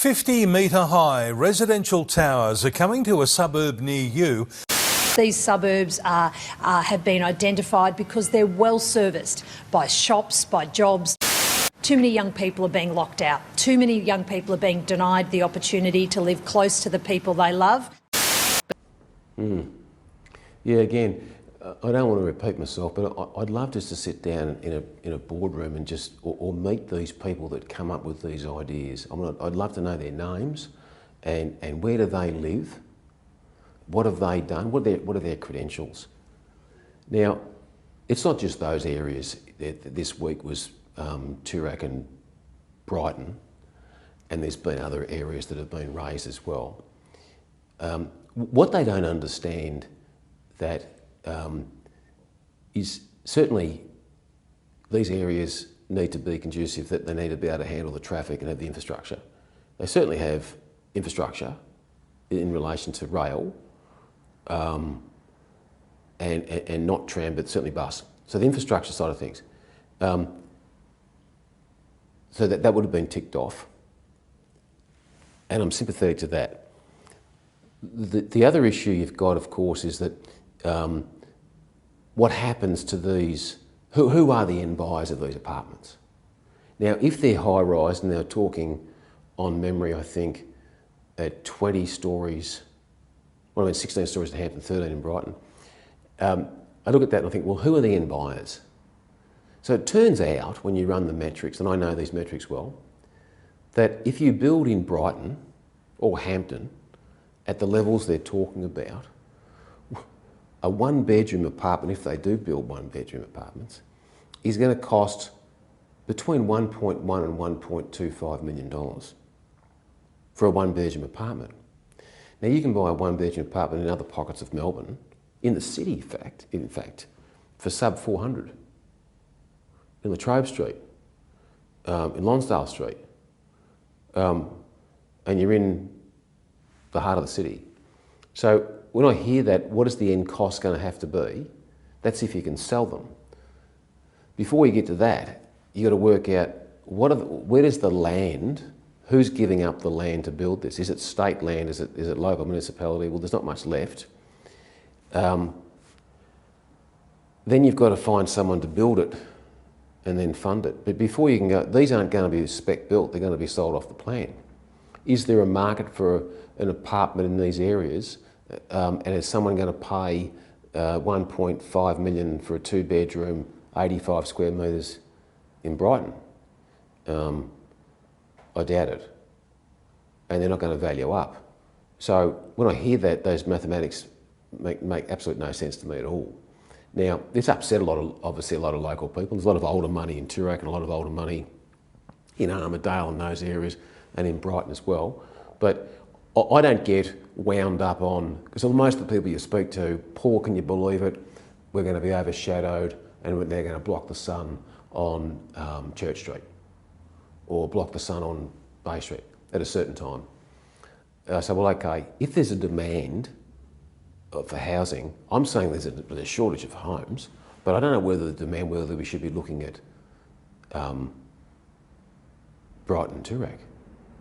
50-metre high residential towers are coming to a suburb near you. These suburbs have been identified because they're well serviced by shops, by jobs. Too many young people are being locked out. Too many young people are being denied the opportunity to live close to the people they love. Yeah, again, I don't want to repeat myself, but I'd love just to sit down in a boardroom and just or meet these people that come up with these ideas. I'd love to know their names and where do they live, what have they done, what are their credentials. Now, it's not just those areas. This week was Toorak and Brighton, and there's been other areas that have been raised as well. What they don't understand that is certainly these areas need to be conducive, that they need to be able to handle the traffic and have the infrastructure. They certainly have infrastructure in relation to rail and not tram, but certainly bus. So the infrastructure side of things. So that would have been ticked off, and I'm sympathetic to that. The other issue you've got, of course, is that what happens to these, who are the end buyers of these apartments? Now, if they're high-rise, and they're talking on memory, I think, at 20 stories, 16 stories in Hampton, 13 in Brighton, I look at that and I think, well, who are the end buyers? So it turns out, when you run the metrics, and I know these metrics well, that if you build in Brighton or Hampton at the levels they're talking about, a one-bedroom apartment, if they do build one-bedroom apartments, is going to cost between $1.1 and $1.25 million for a one-bedroom apartment. Now, you can buy a one-bedroom apartment in other pockets of Melbourne, in the city, in fact, for sub 400. In Latrobe Street, in Lonsdale Street, and you're in the heart of the city. So when I hear that, what is the end cost going to have to be? That's if you can sell them. Before you get to that, you've got to work out where does the land, who's giving up the land to build this? Is it state land? Is it local municipality? Well, there's not much left. Then you've got to find someone to build it and then fund it. But before you can go, these aren't going to be spec built, they're going to be sold off the plan. Is there a market for an apartment in these areas? And is someone going to pay $1.5 million for a two-bedroom, 85 square metres in Brighton? I doubt it. And they're not going to value up. So when I hear that, those mathematics make absolutely no sense to me at all. Now, this upset obviously a lot of local people. There's a lot of older money in Toorak and a lot of older money in Armidale and those areas, and in Brighton as well. But I don't get wound up on, because most of the people you speak to, Paul, can you believe it? We're going to be overshadowed and they're going to block the sun on Church Street or block the sun on Bay Street at a certain time. I say, well, okay, if there's a demand for housing, I'm saying there's a shortage of homes, but I don't know whether we should be looking at Brighton and Toorak.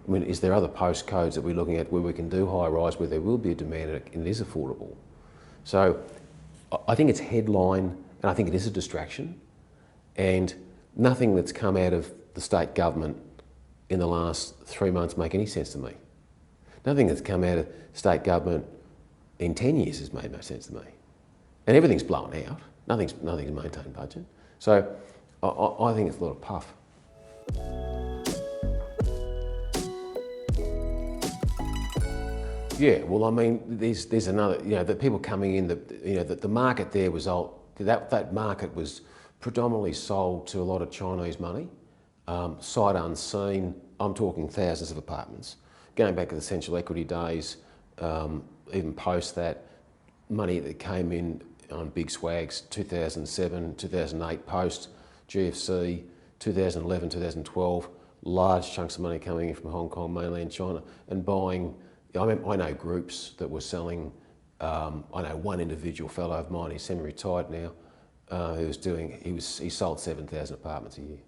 I mean, is there other postcodes that we're looking at where we can do high-rise, where there will be a demand and it is affordable? So I think it's headline, and I think it is a distraction, and nothing that's come out of the state government in the last 3 months make any sense to me. Nothing that's come out of state government in 10 years has made no sense to me. And everything's blown out. Nothing's maintained budget. So I think it's a lot of puff. Yeah, well, I mean, there's another, the people coming in, the market there was old. That market was predominantly sold to a lot of Chinese money, sight unseen. I'm talking thousands of apartments. Going back to the central equity days, even post that, money that came in on big swags, 2007, 2008 post, GFC, 2011, 2012, large chunks of money coming in from Hong Kong, mainland China, and buying. I know groups that were selling. I know one individual fellow of mine, he's semi-retired now, he sold 7,000 apartments a year,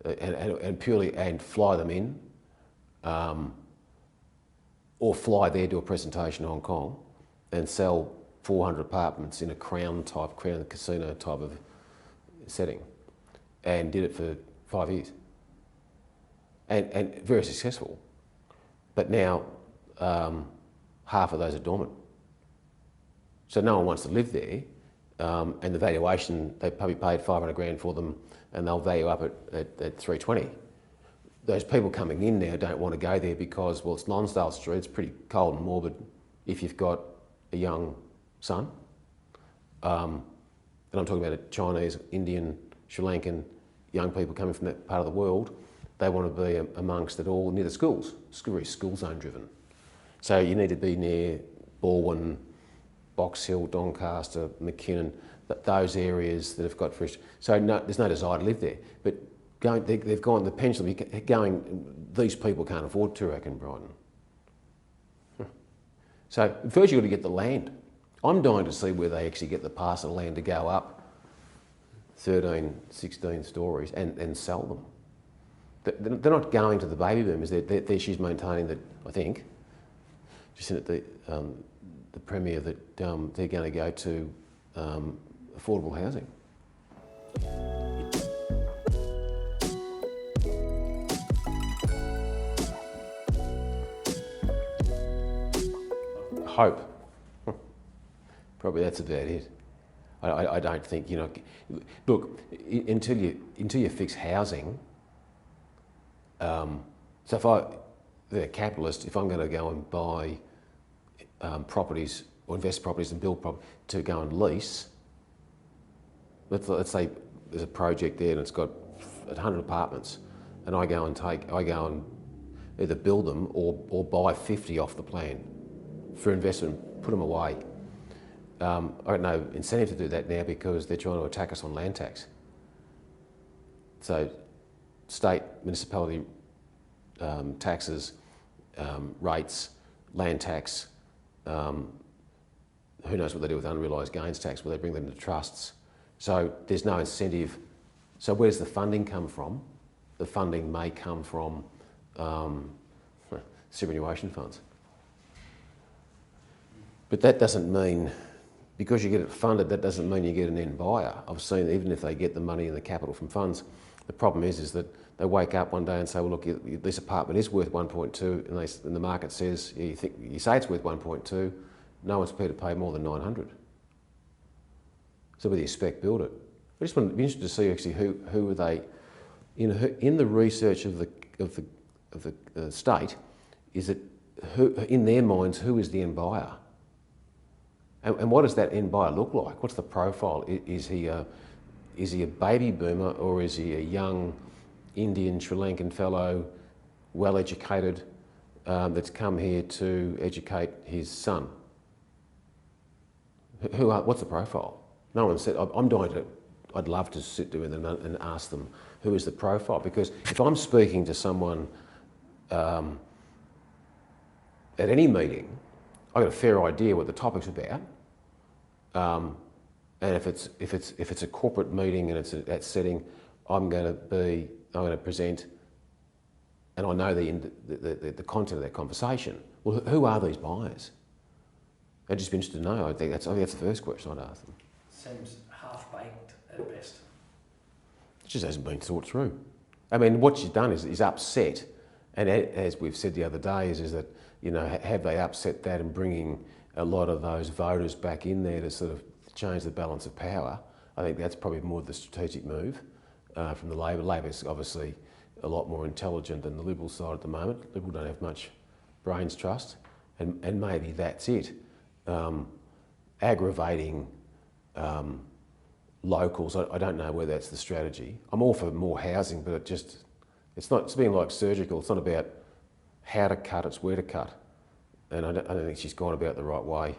and fly them in or fly there, do a presentation in Hong Kong and sell 400 apartments in a crown casino type of setting, and did it for 5 years. And very successful. But now half of those are dormant. So no one wants to live there, and the valuation, they probably paid 500 grand for them and they'll value up at 320. Those people coming in now don't want to go there because, well, it's Lonsdale Street, it's pretty cold and morbid if you've got a young son. And I'm talking about a Chinese, Indian, Sri Lankan, young people coming from that part of the world. They want to be amongst it all near the schools. It's very school zone driven. So you need to be near Balwyn, Box Hill, Doncaster, McKinnon, those areas that have got fresh. So no, there's no desire to live there. But they've gone, the pendulum going, these people can't afford Toorak and Brighton. So first you've got to get the land. I'm dying to see where they actually get the parcel of land to go up 13, 16 stories and sell them. They're not going to the baby boomers. She's maintaining that, I think, just in the Premier, that they're going to go to affordable housing. Hope. Probably that's about it. I don't think, you know, look, until you fix housing, so if the capitalist, if I'm going to go and buy properties or invest properties and build property to go and lease, let's say there's a project there and it's got 100 apartments, and I go and either build them or buy 50 off the plan for investment, put them away. I got no incentive to do that now because they're trying to attack us on land tax. So state, municipality taxes, rates, land tax, who knows what they do with unrealised gains tax, where they bring them to trusts. So there's no incentive. So where does the funding come from? The funding may come from superannuation funds. But that doesn't mean, because you get it funded, that doesn't mean you get an end buyer. I've seen, even if they get the money and the capital from funds, the problem is that they wake up one day and say, well, look, this apartment is worth 1.2, and the market says, you say it's worth 1.2, no one's prepared to pay more than 900. So whether you spec build it. I just want to be interested to see actually who are they, in the research of the state, is it who, in their minds, who is the end buyer? And what does that end buyer look like? What's the profile? Is he a baby boomer, or is he a young Indian, Sri Lankan fellow, well-educated, that's come here to educate his son? What's the profile? No one said. I'd love to sit there and ask them, who is the profile? Because if I'm speaking to someone at any meeting, I've got a fair idea what the topic's about. And if it's a corporate meeting and it's that setting, I'm going to present, and I know the content of that conversation. Well, who are these buyers? I'd just be interested to know. I think that's the first question I'd ask them. Seems half-baked at best. It just hasn't been thought through. I mean, what she's done is upset, and as we've said the other day, is that, you know, have they upset that and bringing a lot of those voters back in there to sort of change the balance of power? I think that's probably more the strategic move from the Labor. Labor's obviously a lot more intelligent than the Liberal side at the moment. Liberal don't have much brains trust, and maybe that's it. Aggravating locals, I don't know whether that's the strategy. I'm all for more housing, but it's being like surgical. It's not about how to cut, it's where to cut. And I don't think she's gone about it the right way.